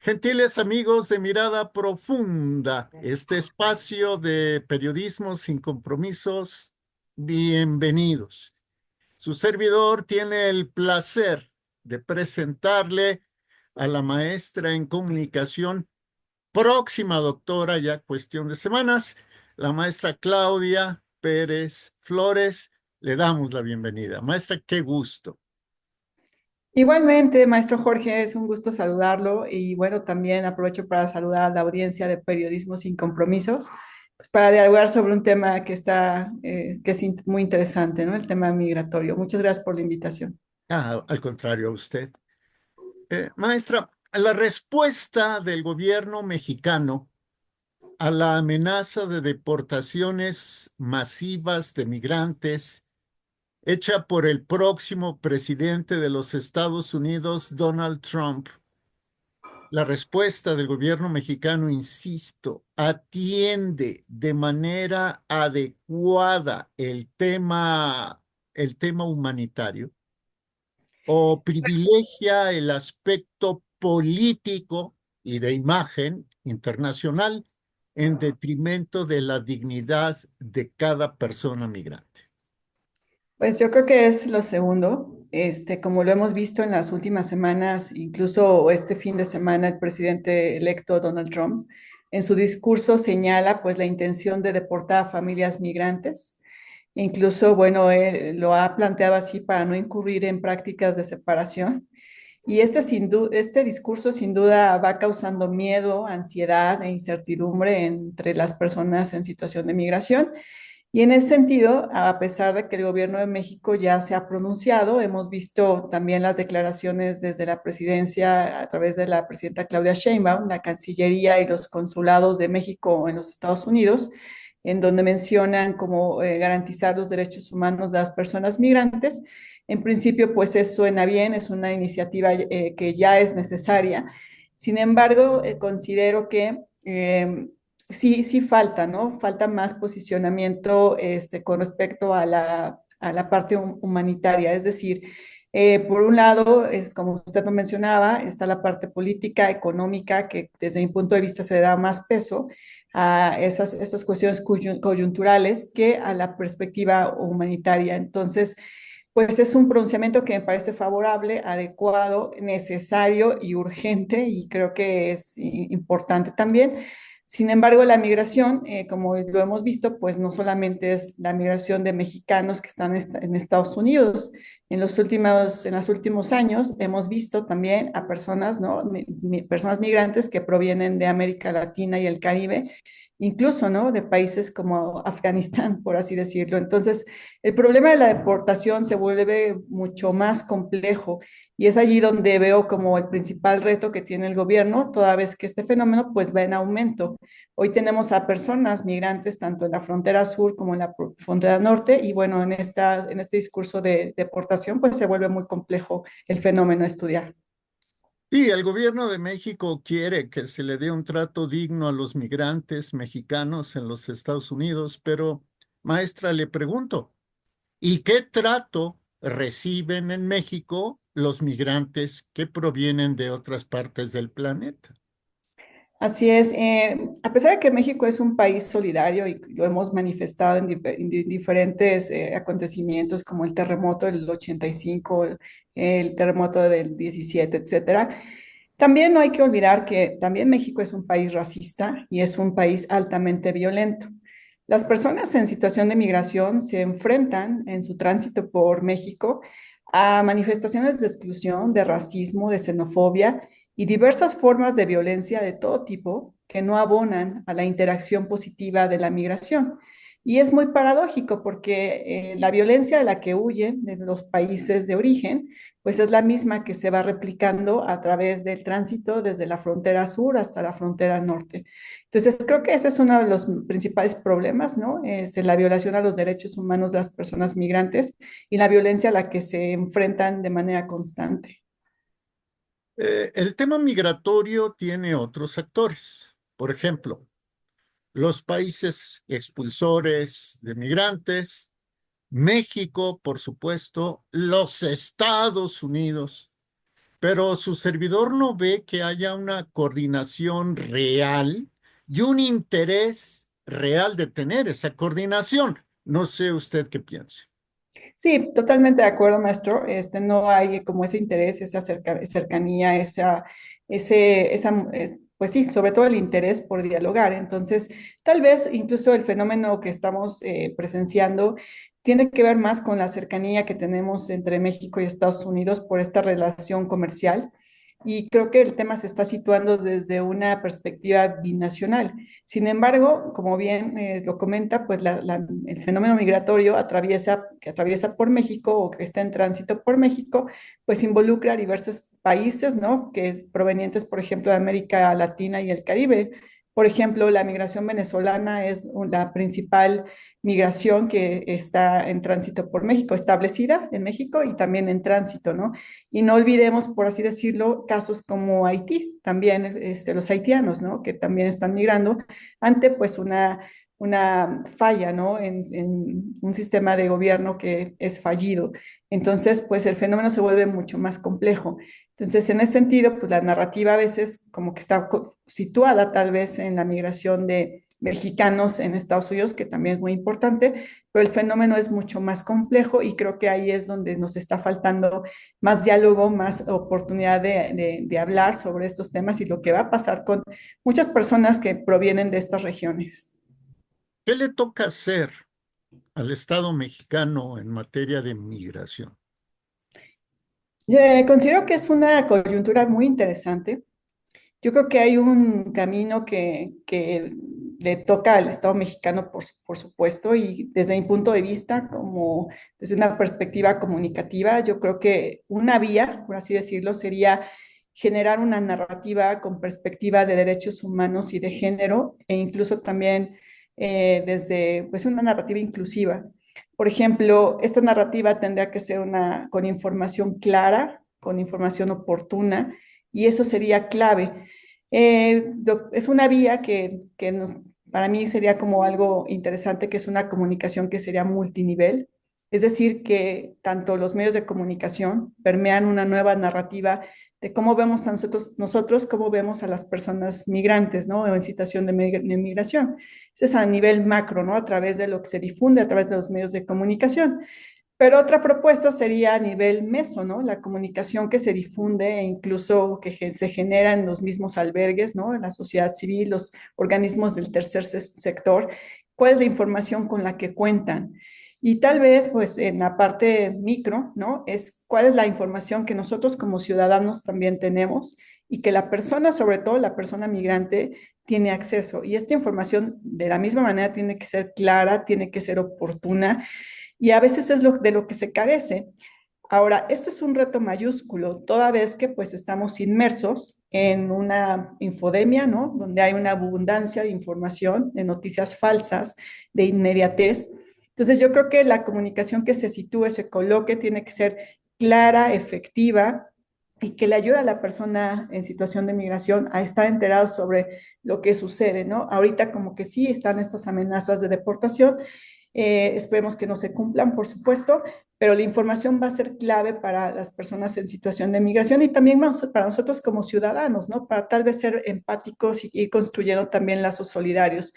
Gentiles amigos de Mirada Profunda, este espacio de periodismo sin compromisos, bienvenidos. Su servidor tiene el placer de presentarle a la maestra en comunicación, próxima doctora ya cuestión de semanas, la maestra Claudia Pérez Flores. Le damos la bienvenida. Maestra, qué gusto. Igualmente, maestro Jorge, es un gusto saludarlo y bueno, también aprovecho para saludar a la audiencia de Periodismo Sin Compromisos, pues para dialogar sobre un tema que es muy interesante, ¿no? El tema migratorio. Muchas gracias por la invitación. Al contrario, a usted. Maestra, la respuesta del gobierno mexicano a la amenaza de deportaciones masivas de migrantes hecha por el próximo presidente de los Estados Unidos, Donald Trump, la respuesta del gobierno mexicano, insisto, atiende de manera adecuada el tema humanitario o privilegia el aspecto político y de imagen internacional en detrimento de la dignidad de cada persona migrante. Pues yo creo que es lo segundo. Como lo hemos visto en las últimas semanas, incluso este fin de semana, el presidente electo Donald Trump, en su discurso señala pues la intención de deportar a familias migrantes. Incluso, bueno, lo ha planteado así para no incurrir en prácticas de separación. Y este discurso sin duda va causando miedo, ansiedad e incertidumbre entre las personas en situación de migración. Y en ese sentido, a pesar de que el gobierno de México ya se ha pronunciado, hemos visto también las declaraciones desde la presidencia a través de la presidenta Claudia Sheinbaum, la Cancillería y los consulados de México en los Estados Unidos, en donde mencionan cómo garantizar los derechos humanos de las personas migrantes. En principio, pues eso suena bien, es una iniciativa que ya es necesaria. Sin embargo, considero que sí falta, ¿no? Falta más posicionamiento con respecto a la parte humanitaria. Es decir, por un lado, es como usted lo mencionaba, está la parte política, económica, que desde mi punto de vista se da más peso a esas cuestiones coyunturales que a la perspectiva humanitaria. Entonces, pues es un pronunciamiento que me parece favorable, adecuado, necesario y urgente, y creo que es importante también. Sin embargo, la migración, como lo hemos visto, pues no solamente es la migración de mexicanos que están en Estados Unidos. En los últimos años hemos visto también a personas, ¿no? Personas migrantes que provienen de América Latina y el Caribe, incluso, ¿no? De países como Afganistán, por así decirlo. Entonces, el problema de la deportación se vuelve mucho más complejo y es allí donde veo como el principal reto que tiene el gobierno, toda vez que este fenómeno pues va en aumento. Hoy tenemos a personas migrantes tanto en la frontera sur como en la frontera norte y bueno, en este discurso de deportación pues se vuelve muy complejo el fenómeno a estudiar. Y el gobierno de México quiere que se le dé un trato digno a los migrantes mexicanos en los Estados Unidos, pero, maestra, le pregunto, ¿y qué trato reciben en México los migrantes que provienen de otras partes del planeta? Así es, a pesar de que México es un país solidario y lo hemos manifestado en diferentes acontecimientos como el terremoto del 85, el terremoto del 17, etcétera, también no hay que olvidar que también México es un país racista y es un país altamente violento. Las personas en situación de migración se enfrentan en su tránsito por México a manifestaciones de exclusión, de racismo, de xenofobia y diversas formas de violencia de todo tipo que no abonan a la interacción positiva de la migración. Y es muy paradójico porque la violencia de la que huyen de los países de origen, pues es la misma que se va replicando a través del tránsito desde la frontera sur hasta la frontera norte. Entonces, creo que ese es uno de los principales problemas, ¿no? La violación a los derechos humanos de las personas migrantes y la violencia a la que se enfrentan de manera constante. El tema migratorio tiene otros actores. Por ejemplo, los países expulsores de migrantes, México, por supuesto, los Estados Unidos. pero su servidor no ve que haya una coordinación real y un interés real de tener esa coordinación. No sé usted qué piense. Sí, totalmente de acuerdo, maestro. No hay como ese interés, esa cercanía, pues sí, sobre todo el interés por dialogar. Entonces, tal vez incluso el fenómeno que estamos presenciando tiene que ver más con la cercanía que tenemos entre México y Estados Unidos por esta relación comercial. Y creo que el tema se está situando desde una perspectiva binacional. Sin embargo, como bien lo comenta, pues el fenómeno migratorio que atraviesa por México o que está en tránsito por México, pues involucra a diversos países, ¿no? Que provenientes, por ejemplo, de América Latina y el Caribe. Por ejemplo, la migración venezolana es la principal migración que está en tránsito por México, establecida en México y también en tránsito, ¿no? Y no olvidemos, por así decirlo, casos como Haití, también los haitianos, ¿no? Que también están migrando ante pues una falla, ¿no? En un sistema de gobierno que es fallido. Entonces, pues el fenómeno se vuelve mucho más complejo. Entonces, en ese sentido, pues la narrativa a veces como que está situada tal vez en la migración de mexicanos en Estados Unidos, que también es muy importante, pero el fenómeno es mucho más complejo y creo que ahí es donde nos está faltando más diálogo, más oportunidad de hablar sobre estos temas y lo que va a pasar con muchas personas que provienen de estas regiones. ¿Qué le toca hacer al Estado mexicano en materia de migración? Considero que es una coyuntura muy interesante. Yo creo que hay un camino que le toca al Estado mexicano, por supuesto, y desde mi punto de vista, como desde una perspectiva comunicativa, yo creo que una vía, por así decirlo, sería generar una narrativa con perspectiva de derechos humanos y de género, e incluso también desde pues, una narrativa inclusiva. Por ejemplo, esta narrativa tendría que ser con información clara, con información oportuna, y eso sería clave. Es una vía para mí sería como algo interesante, que es una comunicación que sería multinivel, es decir, que tanto los medios de comunicación permean una nueva narrativa de cómo vemos a nosotros cómo vemos a las personas migrantes, ¿no? O en situación de migración. Eso es a nivel macro, ¿no? A través de lo que se difunde, a través de los medios de comunicación. Pero otra propuesta sería a nivel meso, ¿no? La comunicación que se difunde e incluso que se genera en los mismos albergues, ¿no? En la sociedad civil, los organismos del tercer sector, cuál es la información con la que cuentan. Y tal vez, pues, en la parte micro, ¿no? Es cuál es la información que nosotros como ciudadanos también tenemos y que la persona, sobre todo la persona migrante, tiene acceso. Y esta información, de la misma manera, tiene que ser clara, tiene que ser oportuna y a veces es de lo que se carece. Ahora, esto es un reto mayúsculo, toda vez que pues estamos inmersos en una infodemia, ¿no? Donde hay una abundancia de información, de noticias falsas, de inmediatez. Entonces, yo creo que la comunicación que se sitúe, se coloque, tiene que ser clara, efectiva y que le ayude a la persona en situación de migración a estar enterado sobre lo que sucede, ¿no? Ahorita como que sí están estas amenazas de deportación, esperemos que no se cumplan, por supuesto, pero la información va a ser clave para las personas en situación de migración y también para nosotros como ciudadanos, ¿no? Para tal vez ser empáticos y ir construyendo también lazos solidarios.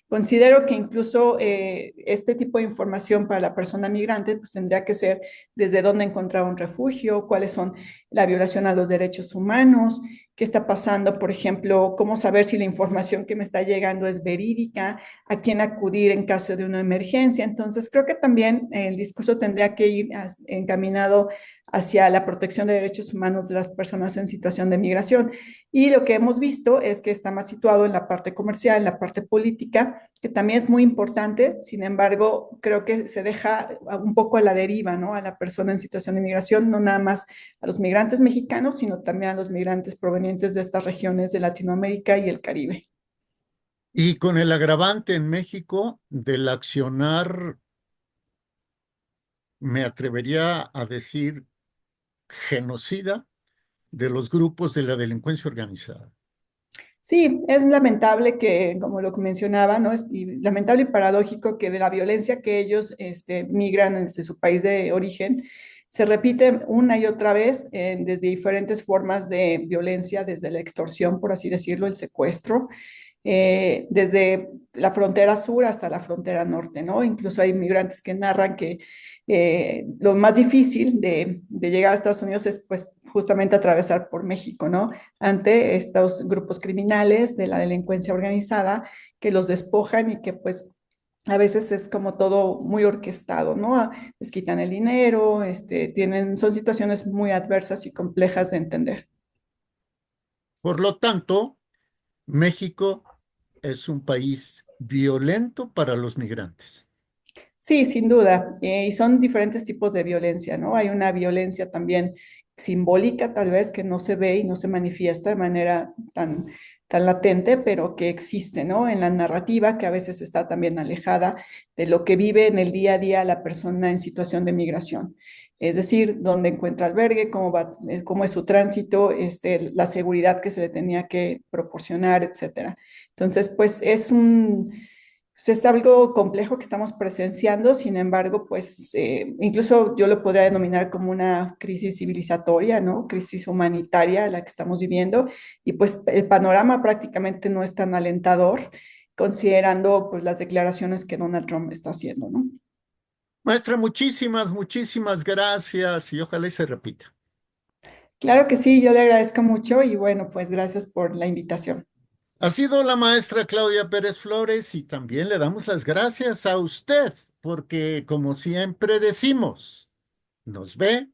Considero que incluso este tipo de información para la persona migrante pues tendría que ser desde dónde encontrar un refugio, cuáles son la violación a los derechos humanos, qué está pasando, por ejemplo, cómo saber si la información que me está llegando es verídica, a quién acudir en caso de una emergencia. Entonces, creo que también el discurso tendría que ir encaminado hacia la protección de derechos humanos de las personas en situación de migración. Y lo que hemos visto es que está más situado en la parte comercial, en la parte política, que también es muy importante. Sin embargo, creo que se deja un poco a la deriva, ¿no? A la persona en situación de migración, no nada más a los migrantes mexicanos, sino también a los migrantes provenientes de estas regiones de Latinoamérica y el Caribe. Y con el agravante en México del accionar, me atrevería a decir, genocida de los grupos de la delincuencia organizada. Sí, es lamentable que, como lo que mencionaba, ¿no? Lamentable y paradójico que de la violencia que ellos migran desde su país de origen, se repite una y otra vez desde diferentes formas de violencia, desde la extorsión, por así decirlo, el secuestro, desde la frontera sur hasta la frontera norte, ¿no? Incluso hay migrantes que narran que lo más difícil de llegar a Estados Unidos es pues justamente atravesar por México, ¿no? Ante estos grupos criminales de la delincuencia organizada que los despojan y que pues a veces es como todo muy orquestado, ¿no? Les quitan el dinero, son situaciones muy adversas y complejas de entender. Por lo tanto, México es un país violento para los migrantes. Sí, sin duda. Y son diferentes tipos de violencia, ¿no? Hay una violencia también simbólica, tal vez, que no se ve y no se manifiesta de manera tan latente, pero que existe, ¿no? En la narrativa, que a veces está también alejada de lo que vive en el día a día la persona en situación de migración. Es decir, dónde encuentra albergue, cómo va, cómo es su tránsito, la seguridad que se le tenía que proporcionar, etcétera. Entonces, pues es algo complejo que estamos presenciando, sin embargo, pues incluso yo lo podría denominar como una crisis civilizatoria, ¿no? Crisis humanitaria la que estamos viviendo y pues el panorama prácticamente no es tan alentador considerando pues las declaraciones que Donald Trump está haciendo, ¿no? Maestra, muchísimas, muchísimas gracias y ojalá y se repita. Claro que sí, yo le agradezco mucho y bueno, pues gracias por la invitación. Ha sido la maestra Claudia Pérez Flores y también le damos las gracias a usted porque, como siempre decimos, nos ve,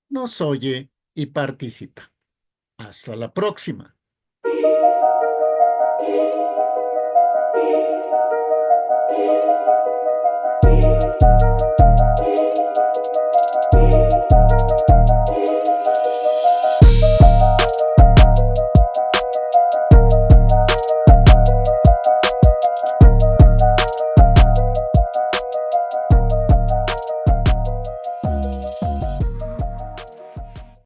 nos oye y participa. Hasta la próxima.